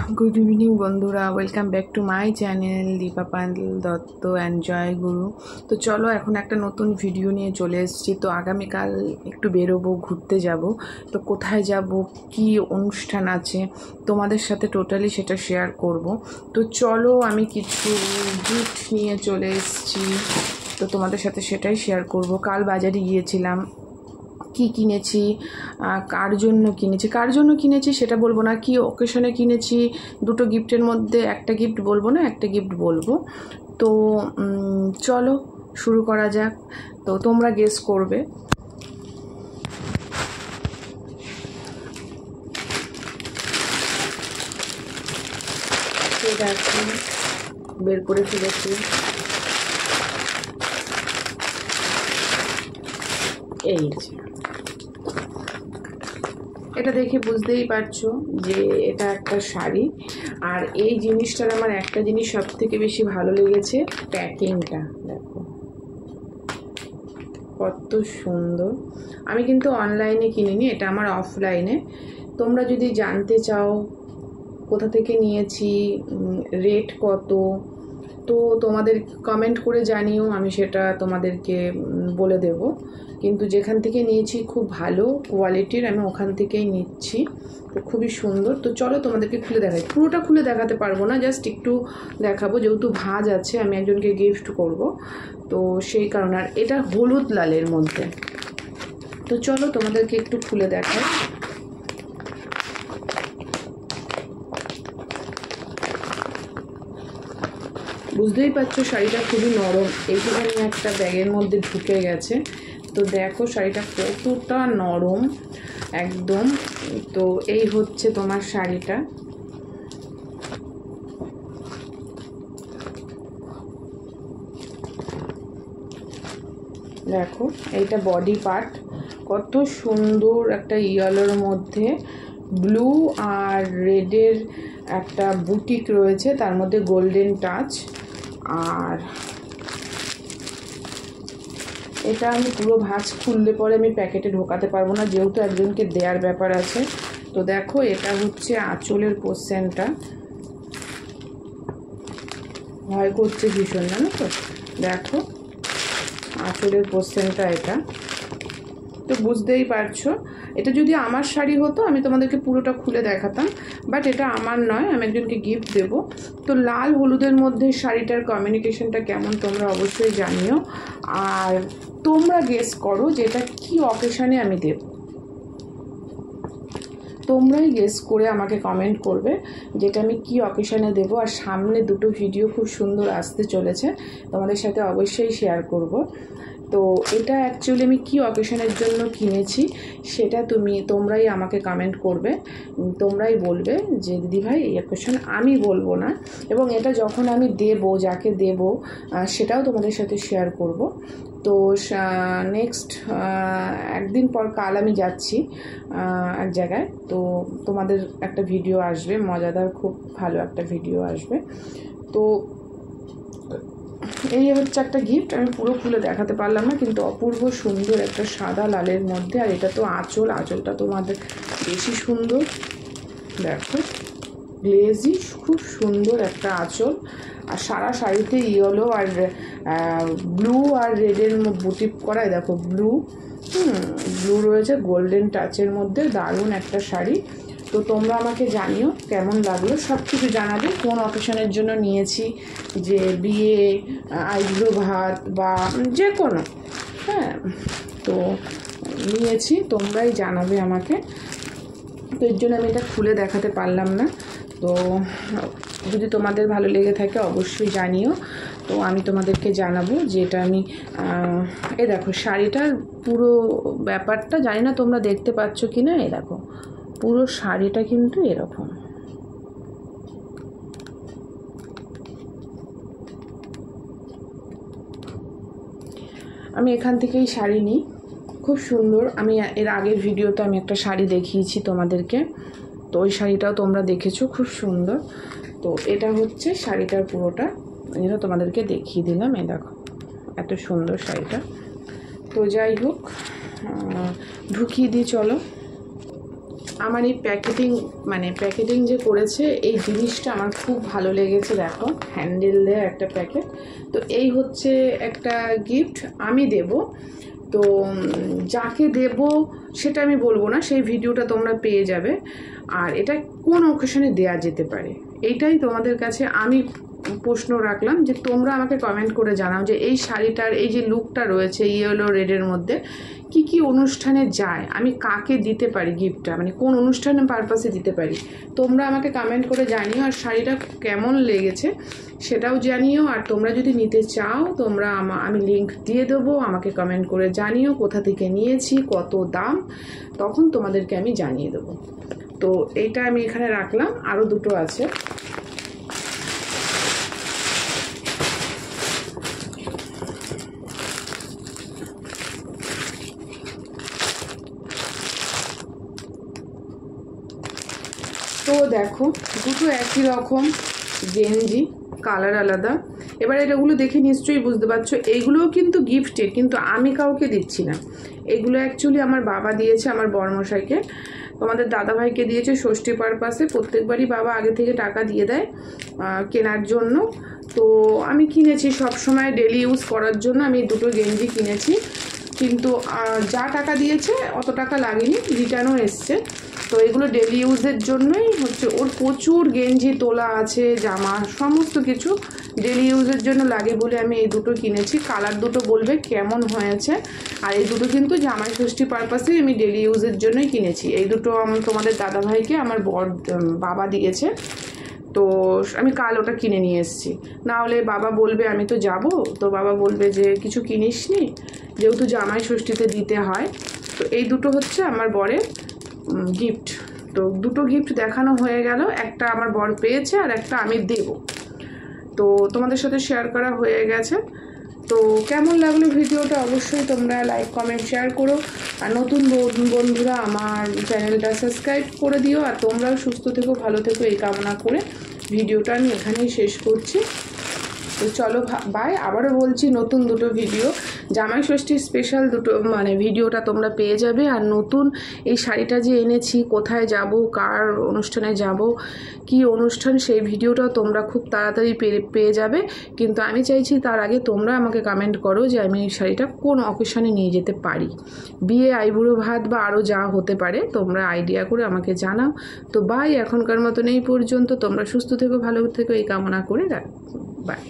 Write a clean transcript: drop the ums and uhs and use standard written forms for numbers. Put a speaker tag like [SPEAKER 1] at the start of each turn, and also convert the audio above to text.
[SPEAKER 1] Good evening बंधुरा welcome back to my channel Deepa Pandal Dutta and जय गुरु। तो चलो এখন একটা নতুন ভিডিও নিয়ে চলে এসেছি। তো আগামীকাল একটু বেরোবো, ঘুরতে যাব। তো কোথায় যাব, কি অনুষ্ঠান আছে তোমাদের সাথে টোটালি সেটা শেয়ার করব। তো চলো আমি কিছু গিফট নিয়ে চলে এসেছি, তো তোমাদের সাথে সেটাই শেয়ার করব। কাল বাজারে গিয়েছিলাম, কি কিনেছি, কার জন্য কিনেছি সেটা বলবো না, কি অকেশনে কিনেছি, দুটো গিফটের মধ্যে একটা গিফট বলবো না, একটা গিফট বলবো। তো চলো শুরু করা যাক। তো তোমরা গেস করবে। ঠিক আছে, বের করে ফেলেছি। এই যে এটা দেখে বুঝতেই পারছো যে এটা একটা শাড়ি। আর এই জিনিসটার আমার একটা জিনিস সব থেকে বেশি ভালো লেগেছে, প্যাকিংটা দেখো কত সুন্দর। আমি কিন্তু অনলাইনে কিনিনি, এটা আমার অফলাইনে। তোমরা যদি জানতে চাও কোথা থেকে নিয়েছি, রেট কত, তো তোমাদের কমেন্ট করে জানিও, আমি সেটা তোমাদেরকে বলে দেব। কিন্তু যেখান থেকে নিয়েছি খুব ভালো কোয়ালিটির, আমি ওখান থেকেই নিচ্ছি। তো খুবই সুন্দর। তো চলো তোমাদেরকে খুলে দেখাই। পুরোটা খুলে দেখাতে পারবো না, জাস্ট একটু দেখাবো, যেহেতু ভাঁজ আছে, আমি একজনকে গিফট করব, তো সেই কারণে। আর এটা হলুদ লালের মধ্যে। তো চলো তোমাদেরকে একটু খুলে দেখাই। বুঝতেই পারছো শাড়িটা খুবই নরম, এইটুখানি একটা ব্যাগের মধ্যে ঢুকে গেছে। তো দেখো শাড়িটা কতটা নরম একদম। তো এই হচ্ছে তোমার শাড়িটা। দেখো এইটা বডি পার্ট, কত সুন্দর একটা ইয়েলোর মধ্যে ব্লু আর রেডের একটা বুটিক রয়েছে, তার মধ্যে গোল্ডেন টাচ। আর এটা আমি পুরো ভাঁজ খুললে পরে আমি প্যাকেটে ঢোকাতে পারবো না, যেহেতু একজনকে দেওয়ার ব্যাপার আছে। তো দেখো এটা হচ্ছে আঁচলের পোর্শনটা, ভয় করছে ভীষণ, জানো তো। দেখো আঁচলের পোর্শনটা এটা। তো বুঝতেই পারছো, এটা যদি আমার শাড়ি হতো আমি তোমাদেরকে পুরোটা খুলে দেখাতাম, বাট এটা আমার নয়, আমি একজনকে গিফট দেব। তো লাল হলুদের মধ্যে শাড়িটার কমিউনিকেশনটা কেমন তোমরা অবশ্যই জানিও। আর তোমরা গেস করো যে এটা কী অকেশনে আমি দেব। তোমরাই গেস করে আমাকে কমেন্ট করবে যেটা আমি কি অকেশনে দেব। আর সামনে দুটো ভিডিও খুব সুন্দর আসতে চলেছে, তোমাদের সাথে অবশ্যই শেয়ার করব। তো এটা অ্যাকচুয়ালি আমি কি অকেশনের জন্য কিনেছি সেটা তোমরাই আমাকে কমেন্ট করবে, তোমরাই বলবে যে দিদিভাই এই অকেশন, আমি বলবো না। এবং এটা যখন আমি দেব, যাকে দেব সেটাও তোমাদের সাথে শেয়ার করব। তো নেক্সট একদিন পর কাল আমি যাচ্ছি এক জায়গায়, তো তোমাদের একটা ভিডিও আসবে, মজাদার খুব ভালো একটা ভিডিও আসবে। তো এই হচ্ছে একটা গিফট, আমি পুরো খুলে দেখাতে পারলাম না, কিন্তু অপূর্ব সুন্দর একটা সাদা লালের মধ্যে। আর এটা তো আঁচলটা তোমাদের বেশি সুন্দর, দেখো গ্লেজি, খুব সুন্দর একটা আঁচল। আর সারা শাড়িতে ইয়েলো আর ব্লু আর রেডের বুটিক করায়, দেখো ব্লু রয়েছে গোল্ডেন টাচের মধ্যে, দারুণ একটা শাড়ি। তো তোমরা আমাকে জানিও কেমন লাগলো, সব কিছু জানাবে, কোন অকেশনের জন্য নিয়েছি, যে বিয়ে, আইব্রো ভাত বা যে কোনো, হ্যাঁ তো নিয়েছি, তোমরাই জানাবে আমাকে। তো এর জন্য আমি এটা খুলে দেখাতে পারলাম না। তো যদি তোমাদের ভালো লেগে থাকে অবশ্যই জানিও, তো আমি তোমাদেরকে জানাবো যে এটা আমি এ দেখো শাড়িটার পুরো ব্যাপারটা, জানি না তোমরা দেখতে পাচ্ছ কি না। এ দেখো পুরো শাড়িটা কিন্তু এরকম, আমি এখান থেকেই শাড়ি নিই, খুব সুন্দর। আমি এর আগের ভিডিওতে আমি একটা শাড়ি দেখিয়েছি তোমাদেরকে, তো ওই শাড়িটাও তোমরা দেখেছো, খুব সুন্দর। তো এটা হচ্ছে শাড়িটার পুরোটা, যেটা তোমাদেরকে দেখিয়ে দিলাম। এই দেখো এত সুন্দর শাড়িটা। তো যাই হোক ঢুকিয়ে দিই চলো। আমার এই প্যাকেটিং যে করেছে এই জিনিসটা আমার খুব ভালো লেগেছে। দেখো হ্যান্ডেল দেওয়া একটা প্যাকেট। তো এই হচ্ছে একটা গিফট আমি দেব। তো যাকে দেব সেটা আমি বলবো না, সেই ভিডিওটা তোমরা পেয়ে যাবে। আর এটা কোন অকেশনে দেয়া যেতে পারে এইটাই তোমাদের কাছে আমি প্রশ্ন রাখলাম, যে তোমরা আমাকে কমেন্ট করে জানাও যে এই শাড়িটার এই যে লুকটা রয়েছে ইয়েলো রেডের মধ্যে কি কি অনুষ্ঠানে যায়, আমি কাকে দিতে পারি গিফটটা, মানে কোন অনুষ্ঠানে পারপাসে দিতে পারি। তোমরা আমাকে কমেন্ট করে জানিও, আর শাড়িটা কেমন লেগেছে সেটাও জানিও। আর তোমরা যদি নিতে চাও তোমরা আমি লিংক দিয়ে দেবো, আমাকে কমেন্ট করে জানিও কোথা থেকে নিয়েছি, কত দাম, তখন তোমাদেরকে আমি জানিয়ে দেবো। তো এইটা আমি এখানে রাখলাম, আরও দুটো আছে। তো দেখো দুটো একই রকম গেঞ্জি, কালার আলাদা। এবার এগুলো দেখে নিশ্চয়ই বুঝতে পারছো এইগুলোও কিন্তু গিফটের, কিন্তু আমি কাউকে দিচ্ছি না। এগুলো অ্যাকচুয়ালি আমার বাবা দিয়েছে আমার বড়মশাইকে, তোমাদের দাদাভাইকে দিয়েছে ষষ্ঠী পারপাসে। প্রত্যেকবারই বাবা আগে থেকে টাকা দিয়ে দেয় কেনার জন্য। তো আমি কিনেছি সব সময় ডেলি ইউজ করার জন্য, আমি দুটো গেঞ্জি কিনেছি, কিন্তু যা টাকা দিয়েছে অত টাকা লাগেনি, রিটার্নও এসছে। তো এগুলো ডেলি ইউজের জন্যই হচ্ছে, ওর প্রচুর গেঞ্জি তোলা আছে, জামা সমস্ত কিছু ডেলি ইউজের জন্য লাগে বলে আমি এই দুটো কিনেছি। কালার দুটো বলবে কেমন হয়েছে। আর এই দুটো কিন্তু জামাই ষষ্ঠী পারপাসে আমি ডেলি ইউজের জন্যই কিনেছি। এই দুটো তোমাদের দাদাভাইকে আমার বাবা দিয়েছে। তো আমি কাল ওটা কিনে নিয়ে এসেছি, না হলে বাবা বলবে আমি তো যাব, তো বাবা বলবে যে কিছু কিনিস নি, যেহেতু জামাই ষষ্ঠীতে দিতে হয়। তো এই দুটো হচ্ছে আমার বরের গিফট। তো দুটো গিফট দেখানো হয়ে গেল, একটা আমার বর পেয়েছে আর একটা আমি দেব। তো তোমাদের সাথে শেয়ার করা হয়ে গেছে। তো কেমন লাগলো ভিডিওটা অবশ্যই তোমরা লাইক কমেন্ট শেয়ার করো। আর নতুন বন্ধুরা আমার চ্যানেলটা সাবস্ক্রাইব করে দিও। আর তোমরাও সুস্থ থেকো, ভালো থেকো এই কামনা করে ভিডিওটা আমি এখানেই শেষ করছি। তো চলো বাই। আবারও বলছি নতুন দুটো ভিডিও, জামাই ষষ্ঠীর স্পেশাল দুটো ভিডিওটা তোমরা পেয়ে যাবে। আর নতুন এই শাড়িটা যে এনেছি, কোথায় যাব, কার অনুষ্ঠানে যাব, কি অনুষ্ঠান, সেই ভিডিওটাও তোমরা খুব তাড়াতাড়ি পেয়ে যাবে। কিন্তু আমি চাইছি তার আগে তোমরা আমাকে কমেন্ট করো যে আমি এই শাড়িটা কোন অকেশনে নিয়ে যেতে পারি, বিয়ে, আইবুড়ো ভাত বা আরও যা হতে পারে, তোমরা আইডিয়া করে আমাকে জানাও। তো বাই, এখনকার মতন এই পর্যন্ত। তোমরা সুস্থ থেকো, ভালো থেকো এই কামনা করে বাই।